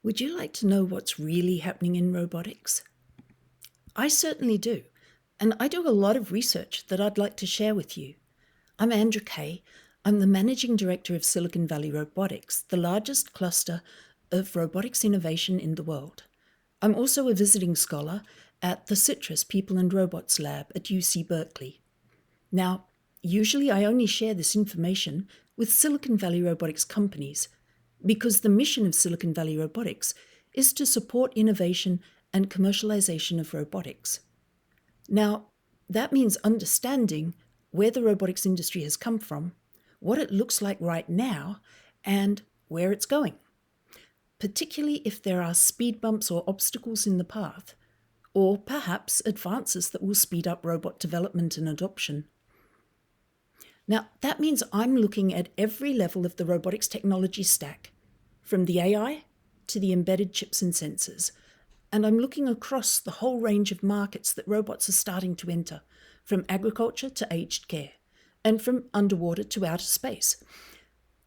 Would you like to know what's really happening in robotics? I certainly do, and I do a lot of research that I'd like to share with you. I'm Andra Keay. I'm the Managing Director of Silicon Valley Robotics, the largest cluster of robotics innovation in the world. I'm also a visiting scholar at the CITRIS People and Robots Lab at UC Berkeley. Now, usually I only share this information with Silicon Valley Robotics companies because the mission of Silicon Valley Robotics is to support innovation and commercialization of robotics. Now, that means understanding where the robotics industry has come from, what it looks like right now, and where it's going, particularly if there are speed bumps or obstacles in the path, or perhaps advances that will speed up robot development and adoption. Now, that means I'm looking at every level of the robotics technology stack, from the AI to the embedded chips and sensors, and I'm looking across the whole range of markets that robots are starting to enter, from agriculture to aged care, and from underwater to outer space.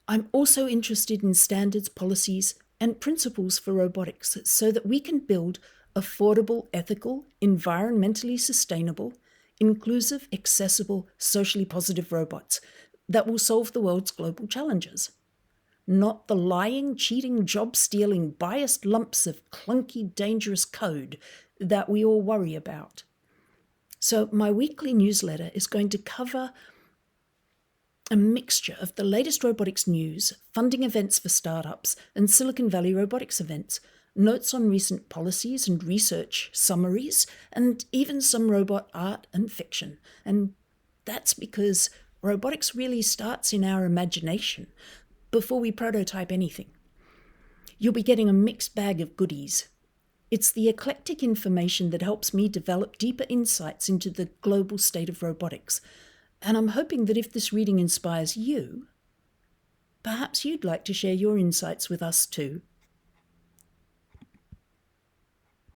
I'm also interested in standards, policies, and principles for robotics so that we can build affordable, ethical, environmentally sustainable, inclusive, accessible, socially positive robots that will solve the world's global challenges. Not the lying, cheating, job-stealing, biased lumps of clunky, dangerous code that we all worry about. So my weekly newsletter is going to cover a mixture of the latest robotics news, funding events for startups, and Silicon Valley robotics events, notes on recent policies and research summaries, and even some robot art and fiction. And that's because robotics really starts in our imagination before we prototype anything. You'll be getting a mixed bag of goodies. It's the eclectic information that helps me develop deeper insights into the global state of robotics. And I'm hoping that if this reading inspires you, perhaps you'd like to share your insights with us too.